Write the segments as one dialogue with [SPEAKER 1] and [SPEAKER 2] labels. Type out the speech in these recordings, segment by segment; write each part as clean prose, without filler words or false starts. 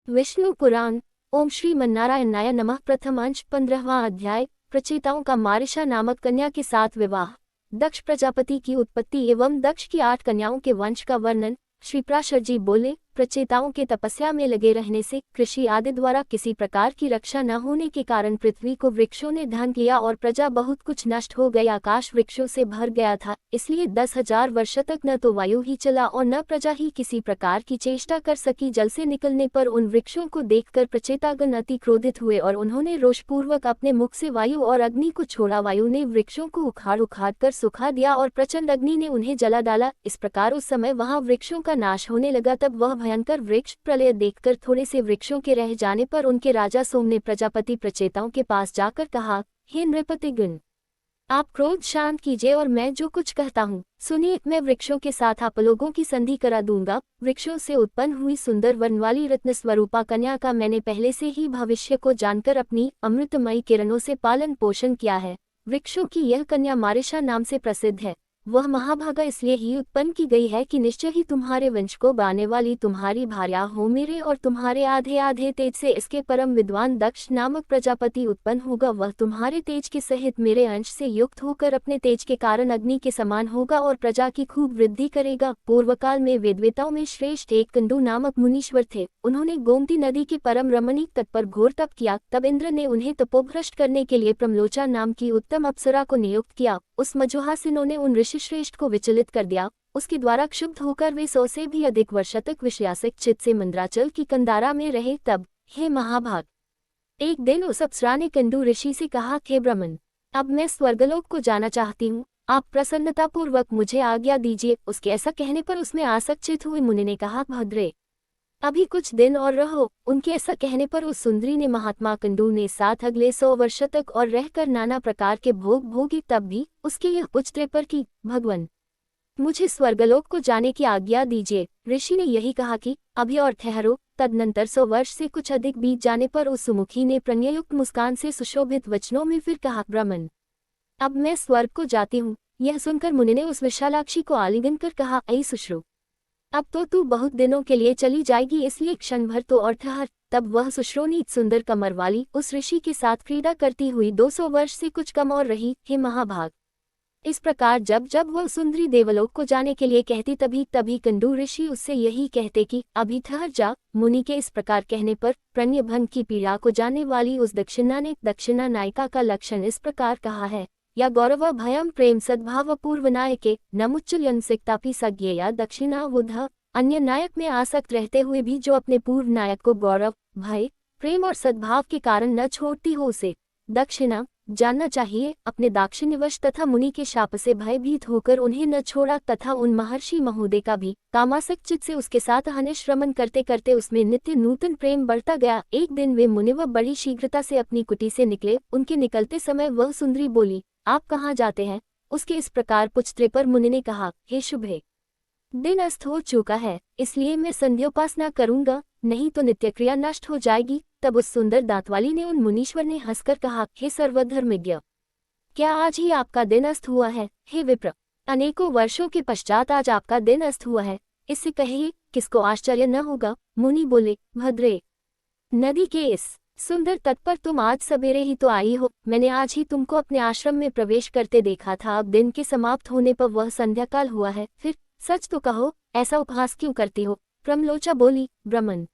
[SPEAKER 1] विष्णु पुराण। ओम श्री मन्नारायणाय नमः। प्रथम अंश 15वां अध्याय। प्रचेताओं का मारिशा नामक कन्या के साथ विवाह। दक्ष प्रजापति की उत्पत्ति एवं दक्ष की 8 कन्याओं के वंश का वर्णन। श्री पराशर जी बोले, प्रचेताओं के तपस्या में लगे रहने से कृषि आदि द्वारा किसी प्रकार की रक्षा न होने के कारण पृथ्वी को वृक्षों ने ढंक लिया और प्रजा बहुत कुछ नष्ट हो गई। आकाश वृक्षों से भर गया था, इसलिए 10,000 वर्ष तक न तो वायु ही चला और न प्रजा ही किसी प्रकार की चेष्टा कर सकी। जल से निकलने पर उन वृक्षों को देखकर प्रचेतागण अति क्रोधित हुए और उन्होंने रोषपूर्वक अपने मुख से वायु और अग्नि को छोड़ा। वायु ने वृक्षों को उखाड़ उखाड़ कर सुखा दिया और प्रचंड अग्नि ने उन्हें जला डाला। इस प्रकार उस समय वहां वृक्षों का नाश होने लगा। तब वह भयंकर वृक्ष प्रलय देखकर थोड़े से वृक्षों के रह जाने पर उनके राजा सोम ने प्रजापति प्रचेताओं के पास जाकर कहा, हे नृपतिगण, आप क्रोध शांत कीजिए और मैं जो कुछ कहता हूँ सुनिए। मैं वृक्षों के साथ आप लोगों की संधि करा दूंगा। वृक्षों से उत्पन्न हुई सुंदर वर्ण वाली रत्न स्वरूपा कन्या का मैंने पहले से ही भविष्य को जानकर अपनी अमृतमयी किरणों से पालन पोषण किया है। वृक्षों की यह कन्या मारिशा नाम से प्रसिद्ध है। वह महाभागा इसलिए ही उत्पन्न की गई है कि निश्चय ही तुम्हारे वंश को बाने वाली तुम्हारी भार्या हो। मेरे और तुम्हारे आधे आधे तेज से इसके परम विद्वान दक्ष नामक प्रजापति उत्पन्न होगा। वह तुम्हारे तेज के सहित मेरे अंश से युक्त होकर अपने तेज के कारण अग्नि के समान होगा और प्रजा की खूब वृद्धि करेगा। पूर्व काल में वेदवेताओं में श्रेष्ठ एक कंदु नामक मुनीश्वर थे। उन्होंने गोमती नदी के परम रमणीक तट पर घोर तप किया। तब इंद्र ने उन्हें तपोभ्रष्ट करने के लिए प्रमलोचा नाम की उत्तम अप्सरा को नियुक्त किया। उस मजुहासिनों ने उन ऋषि श्रेष्ठ को विचलित कर दिया। उसके द्वारा क्षुब्ध होकर वे 100 से भी अधिक वर्ष तक विषयासक्त चित्त से मंद्राचल की कंदारा में रहे। तब हे महाभाग, एक दिन उस अप्सरा ने कंदु ऋषि से कहा, हे ब्राह्मण, अब मैं स्वर्गलोक को जाना चाहती हूँ, आप प्रसन्नतापूर्वक मुझे आज्ञा दीजिए। उसके ऐसा कहने पर उसमें आसक्त हुए मुनि ने कहा, भद्रे, अभी कुछ दिन और रहो। उनके ऐसा कहने पर उस सुंदरी ने महात्मा कंदु ने साथ अगले 100 वर्ष तक और रहकर नाना प्रकार के भोग भोगी। तब भी उसके यह पुछते पर कि भगवान, मुझे स्वर्गलोक को जाने की आज्ञा दीजिए। ऋषि ने यही कहा कि अभी और ठहरो। तदनंतर 100 वर्ष से कुछ अधिक बीत जाने पर उस सुमुखी ने प्रणययुक्त मुस्कान से सुशोभित वचनों में फिर कहा, ब्राह्मण, अब मैं स्वर्ग को जाती हूँ। यह सुनकर मुनि ने उस विशालाक्षी को आलिंगन कर कहा, ऐ सुश्रु, अब तो तू बहुत दिनों के लिए चली जाएगी, इसलिए क्षण भर तो और ठहर। तब वह सुश्रोणीत सुंदर कमर वाली उस ऋषि के साथ क्रीड़ा करती हुई 200 वर्ष से कुछ कम और रही। हे महाभाग, इस प्रकार जब जब वह सुंदरी देवलोक को जाने के लिए कहती तभी तभी कंदु ऋषि उससे यही कहते कि अभी ठहर जा। मुनि के इस प्रकार कहने पर प्रणयभंग की पीड़ा को जानने वाली उस दक्षिणा ने दक्षिणा नायिका का लक्षण इस प्रकार कहा है, या गौरव भयम प्रेम सद्भाव पूर्व नायके नमुच्चयन सिक्तापि सज्ञेया दक्षिणा बुध। अन्य नायक में आसक्त रहते हुए भी जो अपने पूर्व नायक को गौरव, भय, प्रेम और सद्भाव के कारण न छोड़ती हो, उसे दक्षिणा जानना चाहिए। अपने दाक्षिण्यवश तथा मुनि के शाप से भयभीत होकर उन्हें न छोड़ा तथा उन महर्षि महोदय का भी कामासक्त चित्त से उसके साथ अनिश रमन करते करते उसमें नित्य नूतन प्रेम बढ़ता गया। एक दिन वे मुनिवर बड़ी शीघ्रता से अपनी कुटी से निकले। उनके निकलते समय वह सुंदरी बोली, आप कहाँ जाते हैं? उसके इस प्रकार पूछते पर मुनि ने कहा, हे शुभे, दिन अस्त हो चुका है, इसलिए मैं संध्योपासना करूंगा, नहीं तो नित्य क्रिया नष्ट हो जाएगी। तब उस सुंदर दांतवाली ने उन मुनीश्वर ने हंसकर कहा, हे सर्वधर्मज्ञ, क्या आज ही आपका दिन अस्त हुआ है? हे विप्र, अनेकों वर्षों के पश्चात आज आपका दिन अस्त हुआ है, इससे कहिए किसको आश्चर्य न होगा। मुनि बोले, भद्रे, नदी के इस सुंदर तट पर तुम आज सवेरे ही तो आई हो। मैंने आज ही तुमको अपने आश्रम में प्रवेश करते देखा था। अब दिन के समाप्त होने पर वह संध्या काल हुआ है, फिर सच तो कहो, ऐसा उपहास क्यों करती हो? प्रमलोचा बोली, ब्राह्मण,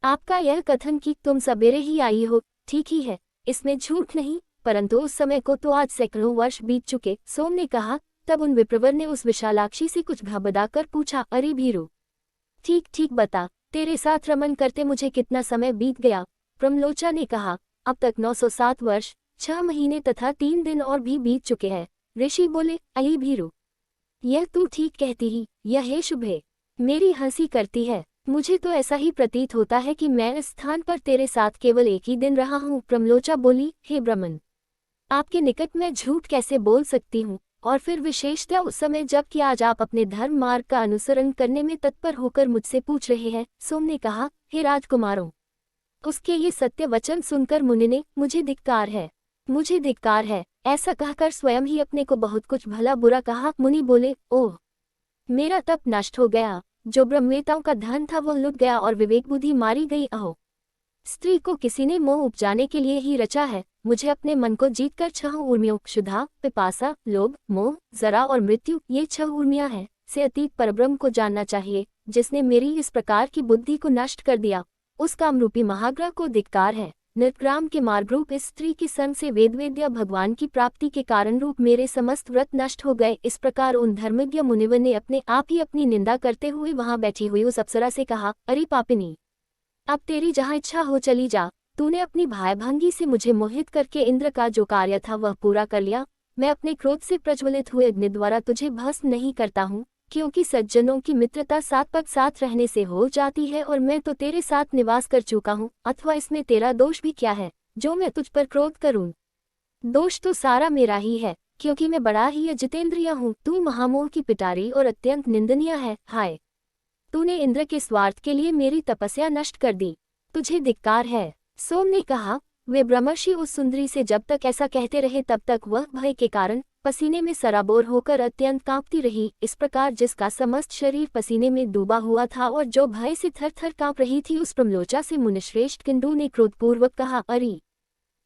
[SPEAKER 1] आपका यह कथन कि तुम सवेरे ही आई हो ठीक ही है, इसमें झूठ नहीं, परंतु उस समय को तो आज सैकड़ों वर्ष बीत चुके। सोम ने कहा। तब उन विप्रवर ने उस विशालाक्षी से कुछ घबराकर पूछा, अरे भीरू, ठीक ठीक बता, तेरे साथ रमन करते मुझे कितना समय बीत गया? प्रमलोचा ने कहा, अब तक 907 वर्ष 6 महीने तथा 3 दिन और भी बीत चुके हैं। ऋषि बोले, अये भीरू, यह तू ठीक कहती ही, यह हे शुभे, मेरी हंसी करती है। मुझे तो ऐसा ही प्रतीत होता है कि मैं इस स्थान पर तेरे साथ केवल एक ही दिन रहा हूँ। प्रमलोचा बोली, हे ब्राह्मण, आपके निकट मैं झूठ कैसे बोल सकती हूँ, और फिर विशेषतः उस समय जबकि आज आप अपने धर्म मार्ग का अनुसरण करने में तत्पर होकर मुझसे पूछ रहे हैं। सोम ने कहा, हे राजकुमारों, उसके ये सत्य वचन सुनकर मुनि ने, मुझे धिक्कार है, मुझे धिक्कार है, ऐसा कहकर स्वयं ही अपने को बहुत कुछ भला बुरा कहा। मुनि बोले, ओह, मेरा तप नष्ट हो गया, जो ब्रह्मवेताओं का धन था वह लुट गया और विवेक बुद्धि मारी गई। अहो, स्त्री को किसी ने मोह उपजाने के लिए ही रचा है। मुझे अपने मन को जीतकर 6 उर्मियों क्षुधा, पिपासा, लोभ, मोह, जरा और मृत्यु, ये 6 उर्मियां हैं, से अतीत परब्रह्म को जानना चाहिए। जिसने मेरी इस प्रकार की बुद्धि को नष्ट कर दिया, उस कामरूपी महाग्रह को धिक्कार है। निर्ग्राम के मार्गरूप इस स्त्री की संग से वेदवेद्या भगवान की प्राप्ति के कारण रूप मेरे समस्त व्रत नष्ट हो गए। इस प्रकार उन धर्मज्ञ मुनिवर ने अपने आप ही अपनी निंदा करते हुए वहां बैठी हुई उस अप्सरा से कहा, अरे पापिनी, अब तेरी जहाँ इच्छा हो चली जा। तूने अपनी भायभंगी से मुझे मोहित करके इंद्र का जो कार्य था वह पूरा कर लिया। मैं अपने क्रोध से प्रज्वलित हुए अग्नि द्वारा तुझे भस्म नहीं करता हूँ, क्योंकि सज्जनों की मित्रता साथ पग साथ रहने से हो जाती है और मैं तो तेरे साथ निवास कर चुका हूँ। अथवा इसमें तेरा दोष भी क्या है जो मैं तुझ पर क्रोध करूँ? दोष तो सारा मेरा ही है, क्योंकि मैं बड़ा ही अजितेंद्रिय हूँ। तू महामोह की पिटारी और अत्यंत निंदनीय है। हाय, तूने इंद्र के स्वार्थ के लिए मेरी तपस्या नष्ट कर दी, तुझे धिक्कार है। सोम ने कहा, वे ब्रह्मर्षि उस सुंदरी से जब तक ऐसा कहते रहे तब तक वह भय के कारण पसीने में सराबोर होकर अत्यंत कांपती रही। इस प्रकार जिसका समस्त शरीर पसीने में डूबा हुआ था और जो भय से थर थर कांप रही थी, उस प्रमलोचा से मुनिश्रेष्ठ किंडू ने क्रोधपूर्वक कहा, अरे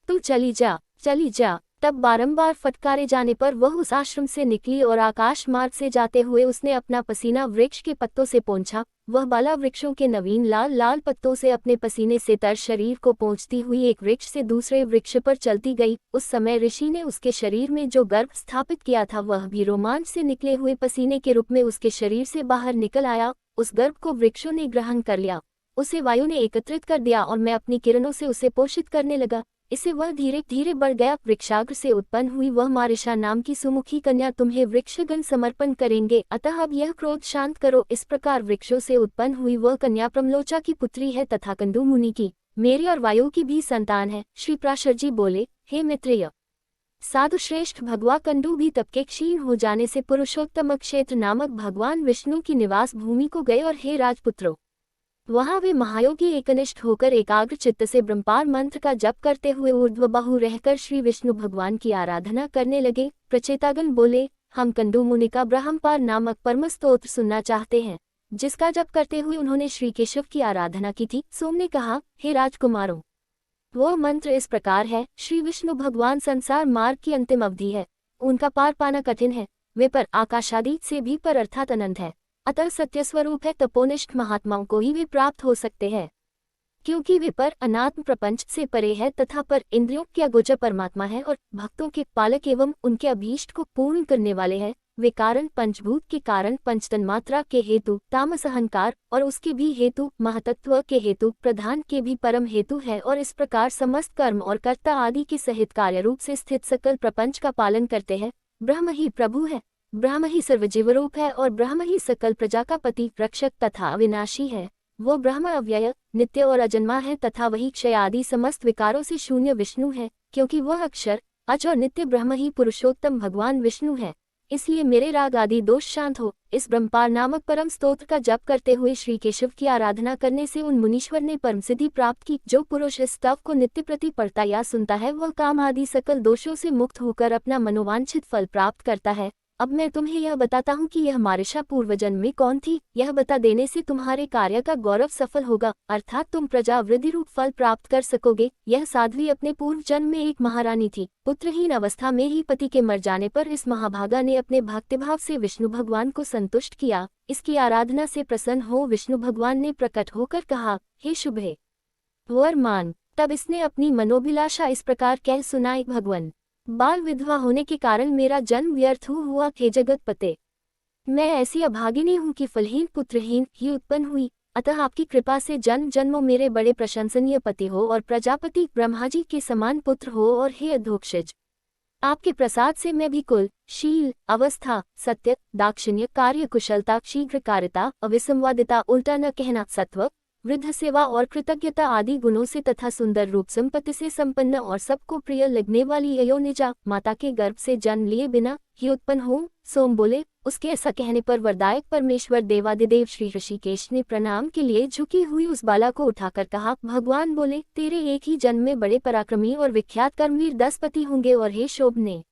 [SPEAKER 1] तू चली जा, चली जा। तब बारंबार फटकारे जाने पर वह उस आश्रम से निकली और आकाश मार्ग से जाते हुए उसने अपना पसीना वृक्ष के पत्तों से पोंछा। वह बाला वृक्षों के नवीन लाल लाल पत्तों से अपने पसीने से तर शरीर को पोंछती हुई एक वृक्ष से दूसरे वृक्ष पर चलती गई। उस समय ऋषि ने उसके शरीर में जो गर्भ स्थापित किया था वह भी रोमांच से निकले हुए पसीने के रूप में उसके शरीर से बाहर निकल आया। उस गर्भ को वृक्षों ने ग्रहण कर लिया, उसे वायु ने एकत्रित कर दिया और मैं अपनी किरणों से उसे पोषित करने लगा। इससे वह धीरे धीरे बढ़ गया। वृक्षाग्र से उत्पन्न हुई वह मारिशा नाम की सुमुखी कन्या तुम्हें वृक्षगण समर्पण करेंगे, अतः अब यह क्रोध शांत करो। इस प्रकार वृक्षों से उत्पन्न हुई वह कन्या प्रमलोचा की पुत्री है तथा कंदु मुनि की, मेरी और वायु की भी संतान है। श्री प्राशर जी बोले, हे मित्रेय, साधु श्रेष्ठ, भगवा कंडू भी तप के क्षीण हो जाने से पुरुषोत्तम क्षेत्र नामक भगवान विष्णु की निवास भूमि को गए और हे राजपुत्रों, वहां वे महायोगी एकनिष्ठ होकर एकाग्र चित्त से ब्रह्मपार मंत्र का जप करते हुए ऊर्ध्वबाहु रहकर श्री विष्णु भगवान की आराधना करने लगे। प्रचेतागण बोले, हम कंदु मुनि का ब्रह्मपार नामक परम स्तोत्र सुनना चाहते हैं, जिसका जप करते हुए उन्होंने श्री केशव की आराधना की थी। सोम ने कहा, हे राजकुमारों, वह मंत्र इस प्रकार है, श्री विष्णु भगवान संसार मार्ग की अंतिम अवधि है, उनका पार पाना कठिन है, वे पर आकाशादि से भी पर अर्थात अनंत है, अतः सत्य स्वरूप है। तपोनिष्ठ महात्माओं को ही वे प्राप्त हो सकते हैं, क्योंकि वे पर अनात्म प्रपंच से परे है तथा पर इंद्रियों के अगोचर परमात्मा है और भक्तों के पालक एवं उनके अभीष्ट को पूर्ण करने वाले हैं। वे कारण पंचभूत के कारण, पंचतन्मात्रा के हेतु, तामस अहंकार और उसके भी हेतु, महतत्व के हेतु, प्रधान के भी परम हेतु है और इस प्रकार समस्त कर्म और कर्ता आदि के सहित कार्य रूप से स्थित सकल प्रपंच का पालन करते हैं। ब्रह्म ही प्रभु है, ब्रह्म ही सर्वजीवरूप है और ब्रह्म ही सकल प्रजा का पति, रक्षक तथा अविनाशी है। वो ब्रह्म अव्यय, नित्य और अजन्मा है तथा वही क्षय आदि समस्त विकारों से शून्य विष्णु है, क्योंकि वह अक्षर, अज और नित्य ब्रह्म ही पुरुषोत्तम भगवान विष्णु है। इसलिए मेरे राग आदि दोष शांत हो। इस ब्रह्मपार नामक परम स्तोत्र का जप करते हुए श्री केशव की आराधना करने से उन मुनीश्वर ने परम सिद्धि प्राप्त की। जो पुरुष इस स्तव को नित्य प्रति पढ़ता या सुनता है वह काम आदि सकल दोषों से मुक्त होकर अपना मनोवांछित फल प्राप्त करता है। अब मैं तुम्हें यह बताता हूँ कि यह मारिशा पूर्वजन्म में कौन थी। यह बता देने से तुम्हारे कार्य का गौरव सफल होगा, अर्थात तुम प्रजा वृद्धि रूप फल प्राप्त कर सकोगे। यह साध्वी अपने पूर्व जन्म में एक महारानी थी। पुत्रहीन अवस्था में ही पति के मर जाने पर इस महाभागा ने अपने भक्तिभाव से विष्णु भगवान को संतुष्ट किया। इसकी आराधना से प्रसन्न हो विष्णु भगवान ने प्रकट होकर कहा, हे शुभे, वर मान। तब इसने अपनी मनोभिलाषा इस प्रकार कह सुनाई, भगवन, बाल विधवा होने के कारण मेरा जन्म व्यर्थ हुआ। हे जगत पते, मैं ऐसी अभागिनी हूँ कि फलहीन पुत्रहीन ही उत्पन्न हुई, अतः आपकी कृपा से जन्म जन्मों मेरे बड़े प्रशंसनीय पति हो और प्रजापति ब्रह्माजी के समान पुत्र हो। और हे अधोक्षज, आपके प्रसाद से मैं भी कुल, शील, अवस्था, सत्य, दाक्षिण्य, कार्य कुशलता, शीघ्रकारिता, अविसंवादिता, उल्टा न कहना, सत्व, वृद्ध सेवा और कृतज्ञता आदि गुणों से तथा सुंदर रूप संपत्ति से संपन्न और सबको प्रिय लगने वाली अयोनिजा माता के गर्भ से जन्म लिए बिना ही उत्पन्न हूँ। सोम बोले, उसके ऐसा कहने पर वरदायक परमेश्वर देवादिदेव श्री ऋषिकेश ने प्रणाम के लिए झुकी हुई उस बाला को उठाकर कहा। भगवान बोले, तेरे एक ही जन्म में बड़े पराक्रमी और विख्यात कर्मवीर 10 पति होंगे और हे शोभने,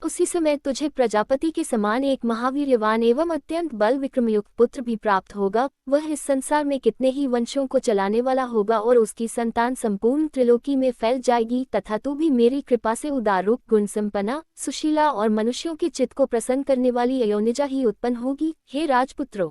[SPEAKER 1] उसी समय तुझे प्रजापति के समान एक महावीर्यवान एवं अत्यंत बल विक्रमयुक्त पुत्र भी प्राप्त होगा। वह इस संसार में कितने ही वंशों को चलाने वाला होगा और उसकी संतान संपूर्ण त्रिलोकी में फैल जाएगी, तथा तू भी मेरी कृपा से उदार रूप, गुण संपन्ना, सुशीला और मनुष्यों के चित्त को प्रसन्न करने वाली अयोनिजा ही उत्पन्न होगी। हे राजपुत्रों,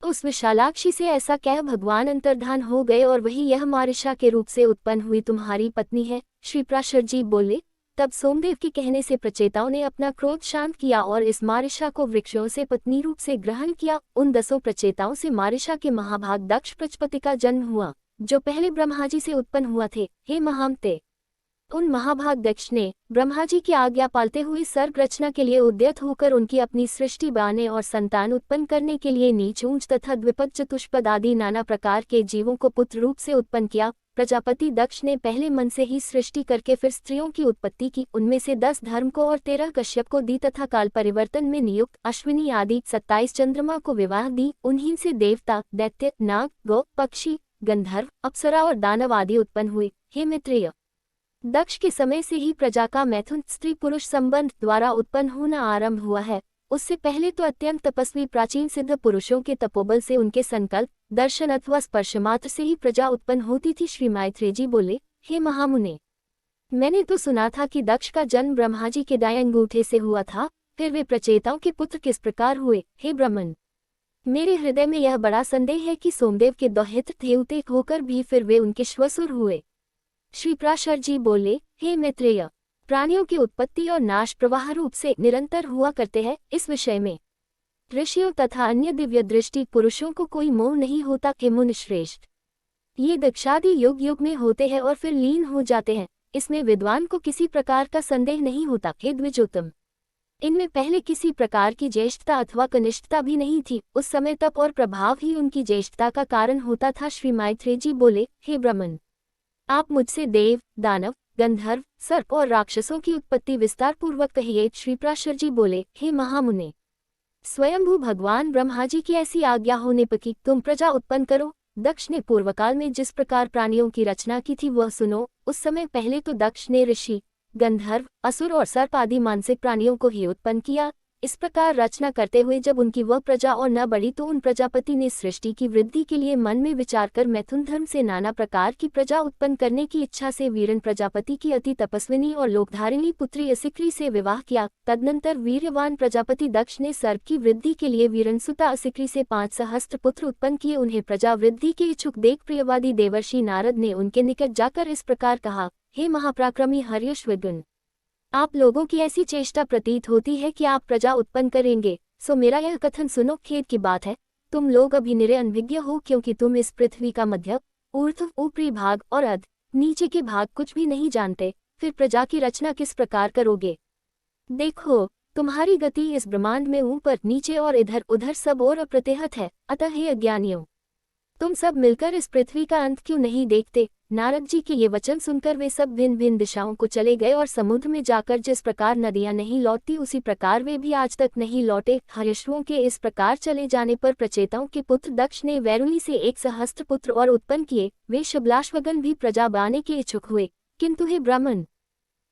[SPEAKER 1] उस विशालाक्षी से ऐसा कह भगवान अंतर्धान हो गए और वही यह मारिशा के रूप से उत्पन्न हुई तुम्हारी पत्नी है। श्री पराशर जी बोले। तब सोमदेव के कहने से प्रचेताओं ने अपना क्रोध शांत किया और इस मारिशा को वृक्षों से पत्नी रूप से ग्रहण किया। उन 10 प्रचेताओं से मारिशा के महाभाग दक्ष प्रजापति का जन्म हुआ, जो पहले ब्रह्मा जी से उत्पन्न हुआ थे। हे महामते, उन महाभाग दक्ष ने ब्रह्मा जी की आज्ञा पालते हुए सर्ग रचना के लिए उद्यत होकर उनकी अपनी सृष्टि बनाने और संतान उत्पन्न करने के लिए नीच ऊंच तथा द्विपद चतुष्पद आदि नाना प्रकार के जीवों को पुत्र रूप से उत्पन्न किया। प्रजापति दक्ष ने पहले मन से ही सृष्टि करके फिर स्त्रियों की उत्पत्ति की। उनमें से 10 धर्म को और 13 कश्यप को दी तथा काल परिवर्तन में नियुक्त अश्विनी आदि 27 चंद्रमा को विवाह दी। उन्हीं से देवता, दैत्य, नाग, गौ, पक्षी, गंधर्व, अप्सरा और दानव आदि उत्पन्न हुए। हे मित्रेय, दक्ष के समय से ही प्रजा का मैथुन स्त्री पुरुष संबंध द्वारा उत्पन्न होना आरंभ हुआ है। उससे पहले तो अत्यंत तपस्वी प्राचीन सिद्ध पुरुषों के तपोबल से उनके संकल्प, दर्शन अथवा स्पर्श मात्र से ही प्रजा उत्पन्न होती थी। श्री मैत्रेय जी बोले। हे महामुने, मैंने तो सुना था कि दक्ष का जन्म ब्रह्मा जी के दाएं अंगूठे से हुआ था, फिर वे प्रचेताओं के पुत्र किस प्रकार हुए। हे ब्राह्मण, मेरे हृदय में यह बड़ा संदेह है कि सोमदेव के दौहित्र देवते होकर भी फिर वे उनके श्वसुर हुए। श्री पराशर जी बोले। हे मैत्रेय, प्राणियों की उत्पत्ति और नाश प्रवाह रूप से निरंतर हुआ करते हैं। इस विषय में ऋषियों तथा अन्य दिव्य दृष्टि पुरुषों को कोई मोह नहीं होता कि मुनि श्रेष्ठ, ये दक्षादि युग युग में होते हैं और फिर लीन हो जाते हैं। इसमें विद्वान को किसी प्रकार का संदेह नहीं होता। हे द्विजोत्तम, इनमें पहले किसी प्रकार की ज्येष्ठता अथवा कनिष्ठता भी नहीं थी। उस समय तप और प्रभाव ही उनकी ज्येष्ठता का कारण होता था। श्री मैत्रेय जी बोले। हे ब्राह्मण, आप मुझसे देव, दानव, गंधर्व, सर्प और राक्षसों की उत्पत्ति विस्तार पूर्वक कहिए। श्री पराशर जी बोले। हे महामुने, स्वयंभू भगवान ब्रह्मा जी की ऐसी आज्ञा होने पर कि तुम प्रजा उत्पन्न करो। दक्ष ने पूर्वकाल में जिस प्रकार प्राणियों की रचना की थी वह सुनो। उस समय पहले तो दक्ष ने ऋषि, गंधर्व, असुर और सर्प आदि मानसिक प्राणियों को ही उत्पन्न किया। इस प्रकार रचना करते हुए जब उनकी वह प्रजा और न बढ़ी तो उन प्रजापति ने सृष्टि की वृद्धि के लिए मन में विचार कर मैथुन धर्म से नाना प्रकार की प्रजा उत्पन्न करने की इच्छा से वीरन प्रजापति की अति तपस्विनी और लोकधारिणी पुत्री असिक्री से विवाह किया। तदनंतर वीर्यवान प्रजापति दक्ष ने सर्प की वृद्धि के लिए वीरनसुता असिक्री से 5 सहस्त्र पुत्र उत्पन्न किए। उन्हें प्रजा वृद्धि के इच्छुक देख प्रियवादी देवर्षि नारद ने उनके निकट जाकर इस प्रकार कहा। हे महापराक्रमी हर्यश्वगुण, आप लोगों की ऐसी चेष्टा प्रतीत होती है कि आप प्रजा उत्पन्न करेंगे, सो मेरा यह कथन सुनो। खेद की बात है, तुम लोग अभी निरे अनभिज्ञ हो, क्योंकि तुम इस पृथ्वी का मध्य, ऊर्ध्व, ऊपरी भाग और अध, नीचे के भाग कुछ भी नहीं जानते। फिर प्रजा की रचना किस प्रकार करोगे? देखो, तुम्हारी गति इस ब्रह्मांड में ऊपर नीचे और इधर उधर सब और अप्रतिहत है। अतः हे अज्ञानियों, तुम सब मिलकर इस पृथ्वी का अंत क्यों नहीं देखते? नारद जी के ये वचन सुनकर वे सब भिन्न भिन्न दिशाओं को चले गए और समुद्र में जाकर जिस प्रकार नदियां नहीं लौटती उसी प्रकार वे भी आज तक नहीं लौटे। हर्यश्वों के इस प्रकार चले जाने पर प्रचेताओं के पुत्र दक्ष ने वैरुणी से 1 सहस्त्र पुत्र और उत्पन्न किए। वे शबलाश्वगन भी प्रजा बनाने के इच्छुक हुए, किंतु हे ब्राह्मण,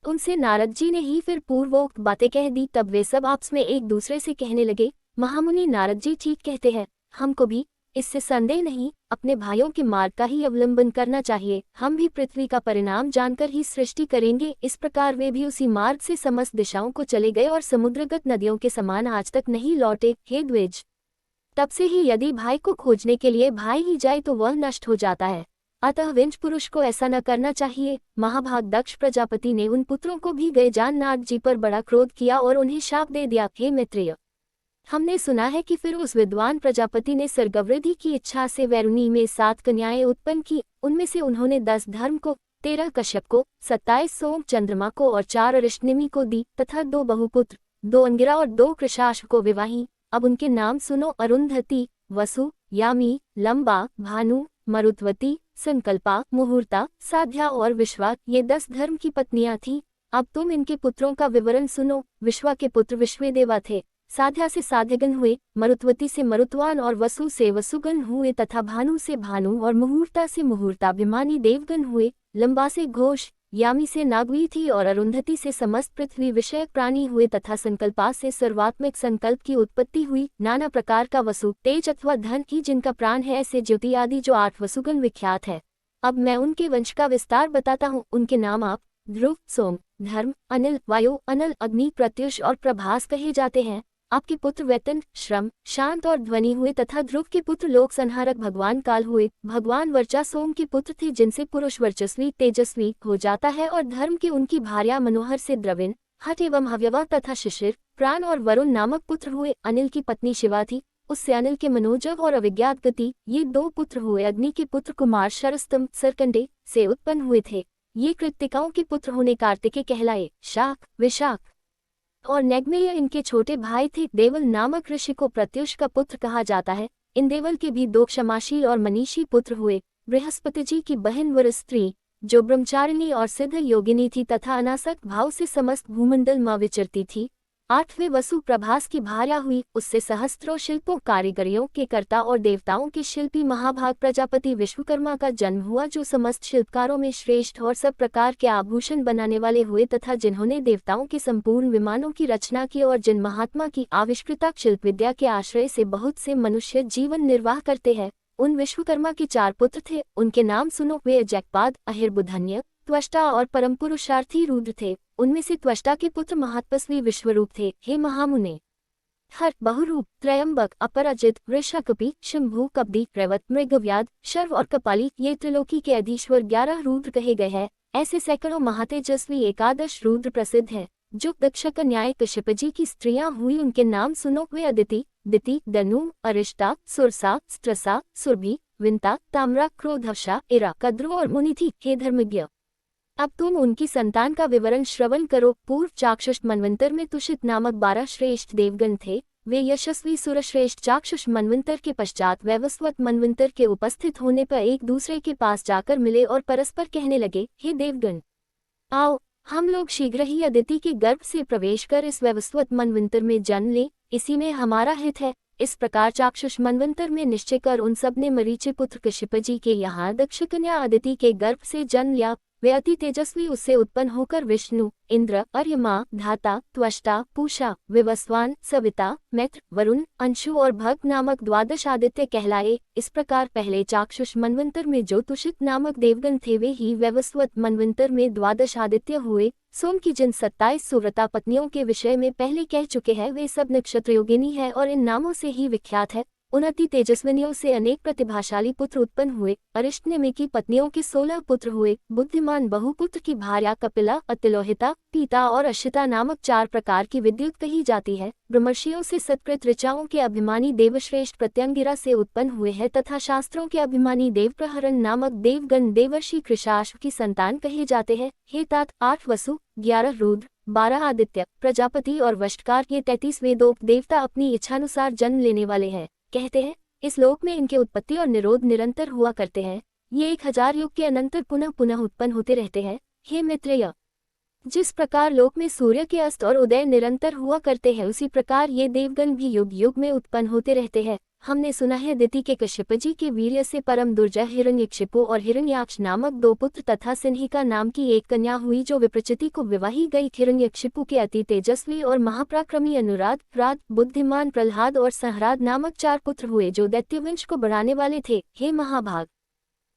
[SPEAKER 1] उनसे नारद जी ने ही फिर पूर्वोक्त बातें कह दी। तब वे सब आपस में एक दूसरे से कहने लगे, महामुनि नारद जी ठीक कहते हैं, हमको भी इससे संदेह नहीं, अपने भाइयों के मार्ग का ही अवलंबन करना चाहिए। हम भी पृथ्वी का परिणाम जानकर ही सृष्टि करेंगे। इस प्रकार वे भी उसी मार्ग से समस्त दिशाओं को चले गए और समुद्रगत नदियों के समान आज तक नहीं लौटे। हे द्विज, तब से ही यदि भाई को खोजने के लिए भाई ही जाए तो वह नष्ट हो जाता है। अतः विंच पुरुष को ऐसा न करना चाहिए। महाभाग दक्ष प्रजापति ने उन पुत्रों को भी गए जान नाग जी पर बड़ा क्रोध किया और उन्हें शाप दे दिया। हे मित्रेय, हमने सुना है कि फिर उस विद्वान प्रजापति ने सर्गवृद्धि की इच्छा से वैरुणी में 7 कन्याएं उत्पन्न की। उनमें से उन्होंने 10 धर्म को, 13 कश्यप को, 27 सोम चंद्रमा को और 4 अरिष्टनेमि को दी तथा 2 बहुपुत्र, 2 अंगिरा और 2 कृशाश्व को विवाही। अब उनके नाम सुनो। अरुंधति, वसु, यामी, लंबा, भानु, मरुत्वती, संकल्पा, मुहूर्ता, साध्या और विश्वा, ये 10 धर्म की पत्नियां थीं। अब तुम इनके पुत्रों का विवरण सुनो। विश्वा के पुत्र विश्वेदेवा थे, साध्या से साध्यगण हुए, मरुत्वती से मरुत्वान और वसु से वसुगण हुए तथा भानु से भानु और मुहूर्ता से मुहूर्ताभिमानी देवगण हुए। लंबा से घोष, यामी से नागवी थी और अरुंधति से समस्त पृथ्वी विषयक प्राणी हुए तथा संकल्पा से सर्वात्मिक संकल्प की उत्पत्ति हुई। नाना प्रकार का वसु तेज अथवा धन ही जिनका प्राण है, ऐसे ज्योति आदि जो 8 वसुगण विख्यात है। अब मैं उनके वंश का विस्तार बताता हूँ। उनके नाम आप, ध्रुव, सोम, धर्म, अनिल, वायु, अनल, अग्नि, प्रत्युष और प्रभास कहे जाते हैं। आपके पुत्र वेतन, श्रम, शांत और ध्वनि हुए तथा ध्रुव के पुत्र लोक संहारक भगवान काल हुए। भगवान वर्चा सोम के पुत्र थे, जिनसे पुरुष वर्चस्वी तेजस्वी हो जाता है, और धर्म के उनकी भार्या मनोहर से द्रविण, हठ एवं हव्यवा तथा शिशिर, प्राण और वरुण नामक पुत्र हुए। अनिल की पत्नी शिवा थी, उससे अनिल के मनोजव और अविज्ञात गति ये 2 पुत्र हुए। अग्नि के पुत्र कुमार शरस्तम सरकंडे से उत्पन्न हुए थे। ये कृत्तिकाओं के पुत्र होने कार्तिकेय कहलाए। शाक, विशाख और नैगमेय इनके छोटे भाई थे। देवल नामक ऋषि को प्रत्युष का पुत्र कहा जाता है। इन देवल के भी 2 क्षमाशील और मनीषी पुत्र हुए। बृहस्पति जी की बहन वर स्त्री, जो ब्रह्मचारिणी और सिद्ध योगिनी थी तथा अनासक्त भाव से समस्त भूमंडल में विचरती थी। 8वें वसु प्रभास की भार्या हुई। उससे सहस्त्रों शिल्पों कारीगरियों के कर्ता और देवताओं के शिल्पी महाभाग प्रजापति विश्वकर्मा का जन्म हुआ, जो समस्त शिल्पकारों में श्रेष्ठ और सब प्रकार के आभूषण बनाने वाले हुए तथा जिन्होंने देवताओं के संपूर्ण विमानों की रचना की और जिन महात्मा की आविष्कृता शिल्प विद्या के आश्रय से बहुत से मनुष्य जीवन निर्वाह करते हैं। उन विश्वकर्मा के 4 पुत्र थे। उनके नाम सुनो। वे जगपाद, अहिर्बुधन्य, त्वष्टा और परम पुरुषार्थी रुद्र थे। उनमें से त्वष्टा के पुत्र महातपस्वी विश्वरूप थे। हे महामुने, हर, बहुरूप, त्रयंबक, अपराजित, वृषकपि, शंभु, कब्दी, रैवत, मृगव्याध, शर्व और कपाली ये त्रिलोकी के अधीश्वर 11 रुद्र कहे गए हैं। ऐसे सैकड़ों महातेजस्वी 11 रुद्र प्रसिद्ध हैं, जो दक्ष कन्याएं कश्यप जी की स्त्रियां हुई। उनके नाम सुनो। वे अदिति, दिति, दनु, अरिष्टा, सुरसा, स्त्रसा, सुरभि, विंता, ताम्रा, क्रोधवशा, इरा, कद्रु और मुनि थी। हे धर्मज्ञ, अब तुम उनकी संतान का विवरण श्रवण करो। पूर्व चाक्षुष मनवंतर में तुषित नामक 12 श्रेष्ठ देवगण थे। वे यशस्वी सुरश्रेष्ठ चाक्षुष मनवंतर के पश्चात वैवस्वत मनवंतर के उपस्थित होने पर एक दूसरे के पास जाकर मिले और परस्पर कहने लगे, हे देवगण, आओ हम लोग शीघ्र ही अदिति के गर्भ से प्रवेश कर इस वैवस्वत मनवंतर में जन्म लें, इसी में हमारा हित है। इस प्रकार चाक्षुष मनवंतर में निश्चय कर उन सब ने मरीचि पुत्र कश्यप जी के यहाँ दक्ष कन्या अदिति के गर्भ से जन्म लिया। वे अति तेजस्वी उससे उत्पन्न होकर विष्णु, इंद्र, अर्यमा, धाता, त्वष्टा, पूषा, विवस्वान, सविता, मैत्र, वरुण, अंशु और भग नामक 12 आदित्य कहलाए। इस प्रकार पहले चाक्षुष मनवंतर में जो तुषित नामक देवगण थे, वे ही वैवस्वत मनवंतर में 12 आदित्य हुए। सोम की जिन 27 सुव्रता पत्नियों के विषय में पहले कह चुके हैं, वे सब नक्षत्र योगिनी है और इन नामों से ही विख्यात है। उन अति तेजस्विनियों से अनेक प्रतिभाशाली पुत्र उत्पन्न हुए। अरिष्टनेमि की पत्नियों के 16 पुत्र हुए। बुद्धिमान बहुपुत्र की भार्या कपिला, अतिलोहिता, पीता और अशिता नामक 4 प्रकार की विद्युत कही जाती है। ब्रह्मर्षियों से सत्कृत ऋचाओं के अभिमानी देवश्रेष्ठ प्रत्यंगिरा से उत्पन्न हुए हैं तथा शास्त्रों के अभिमानी देवप्रहरण नामक देवगण देवर्षि कृशाश्व की संतान कहे जाते हैं। हे तात, 8 वसु, 11 रुद्र, 12 आदित्य, प्रजापति और वष्टकार ये 33 वेदोक्त देवता अपनी इच्छानुसार जन्म लेने वाले हैं। कहते हैं इस लोक में इनके उत्पत्ति और निरोध निरंतर हुआ करते हैं। ये 1000 युग के अनंतर पुनः पुनः उत्पन्न होते रहते हैं। हे मित्रेय, जिस प्रकार लोक में सूर्य के अस्त और उदय निरंतर हुआ करते हैं, उसी प्रकार ये देवगण भी युग युग में उत्पन्न होते रहते हैं। हमने सुना है दिति के कश्यप जी के वीर्य से परम दुर्जय हिरण्यक्षिपु और हिरण्याक्ष नामक 2 पुत्र तथा सिन्हिका नाम की एक कन्या हुई, जो विप्रचिति को विवाही गई। हिरण्यक्षिपु के अति तेजस्वी और महापराक्रमी अनुराग, राध, बुद्धिमान प्रहलाद और संहराद नामक 4 पुत्र हुए, जो दैत्यवंश को बढ़ाने वाले थे। हे महाभाग,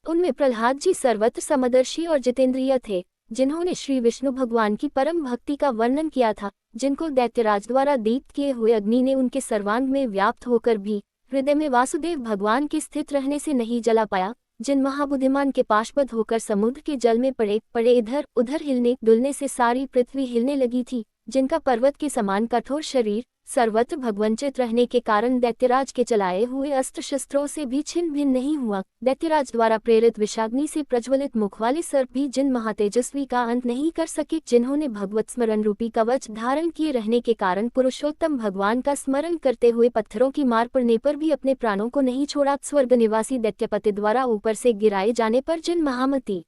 [SPEAKER 1] उनमें प्रहलाद जी सर्वत्र समदर्शी और जितेंद्रिय थे, जिन्होंने श्री विष्णु भगवान की परम भक्ति का वर्णन किया था, जिनको दैत्यराज द्वारा दीप्त किए हुए अग्नि ने उनके सर्वांग में व्याप्त होकर भी हृदय में वासुदेव भगवान के स्थित रहने से नहीं जला पाया। जिन महाबुद्धिमान के पाशबद्ध होकर समुद्र के जल में पड़े इधर उधर हिलने डुलने से सारी पृथ्वी हिलने लगी थी, जिनका पर्वत के समान कठोर शरीर सर्वत्र भगवंचित रहने के कारण दैत्यराज के चलाए हुए अस्त्र शस्त्रों से भी छिन्न भिन्न नहीं हुआ। दैत्यराज द्वारा प्रेरित विषाग्नि से प्रज्वलित मुख वाले सर्प भी जिन महातेजस्वी का अंत नहीं कर सके, जिन्होंने भगवत स्मरण रूपी कवच धारण किए रहने के कारण पुरुषोत्तम भगवान का स्मरण करते हुए पत्थरों की मार पड़ने पर भी अपने प्राणों को नहीं छोड़ा। स्वर्ग निवासी दैत्यपति द्वारा ऊपर से गिराए जाने पर जिन महामती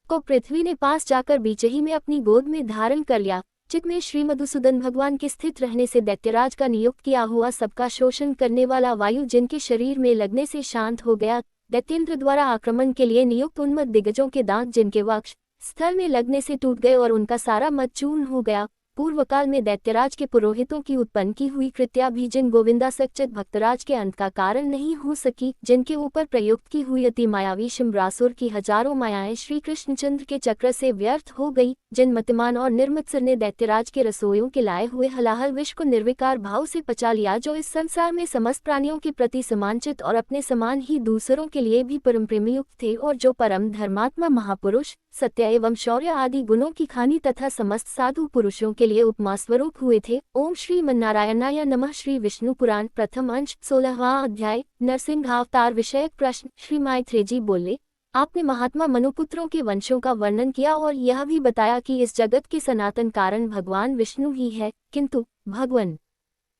[SPEAKER 1] को पृथ्वी ने पास जाकर बीच ही में अपनी गोद में धारण कर लिया, चित्त में श्री मधुसूदन भगवान के स्थित रहने से दैत्यराज का नियुक्त किया हुआ सबका शोषण करने वाला वायु जिनके शरीर में लगने से शांत हो गया, दैत्येंद्र द्वारा आक्रमण के लिए नियुक्त उन्मत्त दिग्गजों के दांत जिनके वक्ष स्थल में लगने से टूट गए और उनका सारा मत चूर्ण हो गया। पूर्व काल में दैत्यराज के पुरोहितों की उत्पन्न की हुई कृत्या भी जिन गोविंदासक्तचर भक्तराज के अंत का कारण नहीं हो सकी, जिनके ऊपर प्रयुक्त की हुई अति मायावी शिम्रासुर की हजारों मायाएं श्री कृष्णचंद्र के चक्र से व्यर्थ हो गई, जिन मतिमान और निर्मत्सर ने दैत्यराज के रसोइयों के लाए हुए हलाहल विष को निर्विकार भाव से पचा लिया, जो इस संसार में समस्त प्राणियों के प्रति समानचित और अपने समान ही दूसरों के लिए भी परम प्रेमयुक्त थे, और जो परम धर्मात्मा महापुरुष सत्य एवं शौर्य आदि गुणों की खानी तथा समस्त साधु पुरुषों के लिए उपमा स्वरूप हुए थे। ओम श्रीमन्नारायणाय नमः। श्री विष्णु पुराण प्रथम अंश 16वां अध्याय नरसिंहावतार विषयक प्रश्न। श्री मैत्रेय जी बोले, आपने महात्मा मनुपुत्रों के वंशों का वर्णन किया और यह भी बताया कि इस जगत के सनातन कारण भगवान विष्णु ही है, किंतु भगवान,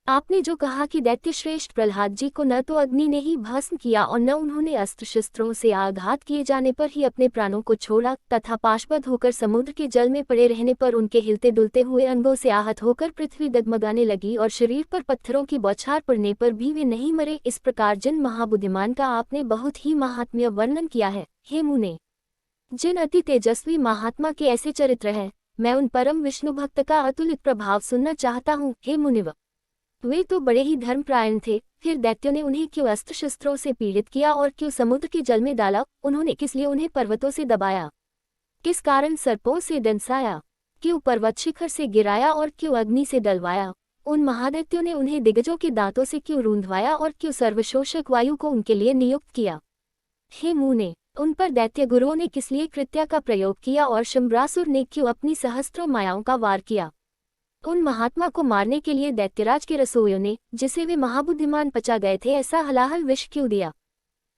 [SPEAKER 1] आपने जो कहा कि दैत्य श्रेष्ठ प्रहलाद जी को न तो अग्नि ने ही भस्म किया और न उन्होंने अस्त्र शस्त्रों से आघात किए जाने पर ही अपने प्राणों को छोड़ा, तथा पाशबद्ध होकर समुद्र के जल में पड़े रहने पर उनके हिलते डुलते हुए अंगों से आहत होकर पृथ्वी डगमगाने लगी और शरीर पर पत्थरों की बौछार पड़ने पर भी वे नहीं मरे, इस प्रकार जिन महाबुद्धिमान का आपने बहुत ही महात्म्य वर्णन किया है, हे मुने, जिन अति तेजस्वी महात्मा के ऐसे चरित्र हैं, मैं उन परम विष्णु भक्त का अतुलित प्रभाव सुनना चाहता हूँ। हे मुनिव, वे तो बड़े ही धर्मपरायण थे, फिर दैत्यों ने उन्हें क्यों अस्त्र शस्त्रों से पीड़ित किया और क्यों समुद्र के जल में डाला? उन्होंने किस लिए उन्हें पर्वतों से दबाया? किस कारण सर्पों से डंसाया? क्यों पर्वत शिखर से गिराया और क्यों अग्नि से डलवाया? उन महादैत्यों ने उन्हें दिग्गजों के दांतों से क्यों रूंधवाया और क्यों सर्वशोषक वायु को उनके लिए नियुक्त किया? हे मुने, उन पर दैत्य गुरुओं ने किस लिए कृत्या का प्रयोग किया और शम्रासुर ने क्यों अपनी सहस्त्रों मायाओं का वार किया? उन महात्मा को मारने के लिए दैत्यराज के रसोइयों ने, जिसे वे महाबुद्धिमान पचा गए थे, ऐसा हलाहल विष क्यों दिया?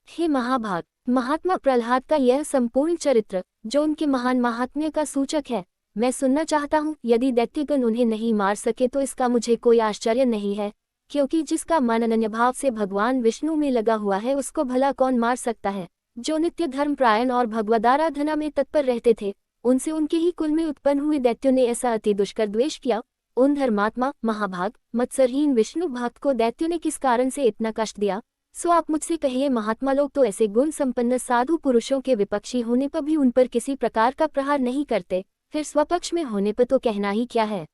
[SPEAKER 1] हे महाभाग, महात्मा प्रहलाद का यह संपूर्ण चरित्र, जो उनके महान महात्म्य का सूचक है, मैं सुनना चाहता हूँ। यदि दैत्यगण उन्हें नहीं मार सके तो इसका मुझे कोई आश्चर्य नहीं है, क्योंकि जिसका मन अनन्य भाव से भगवान विष्णु में लगा हुआ है, उसको भला कौन मार सकता है? जो नित्य धर्मपरायण और भगवदाराधना में तत्पर रहते थे, उनसे उनके ही कुल में उत्पन्न हुए दैत्यों ने ऐसा अति दुष्कर द्वेष किया। उन धर्मात्मा, महाभाग, मत्सरहीन विष्णु भक्त को दैत्यों ने किस कारण से इतना कष्ट दिया? सो आप मुझसे कहिए। महात्मा लोग तो ऐसे गुण संपन्न साधु पुरुषों के विपक्षी होने पर भी उन पर किसी प्रकार का प्रहार नहीं करते, फिर स्वपक्ष में होने पर तो कहना ही क्या है।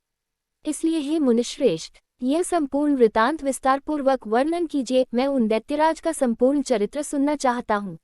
[SPEAKER 1] इसलिए हे मुनिश्रेष्ठ, यह संपूर्ण वृतांत विस्तार पूर्वक वर्णन कीजिए। मैं उन दैत्यराज का संपूर्ण चरित्र सुनना चाहता हूँ।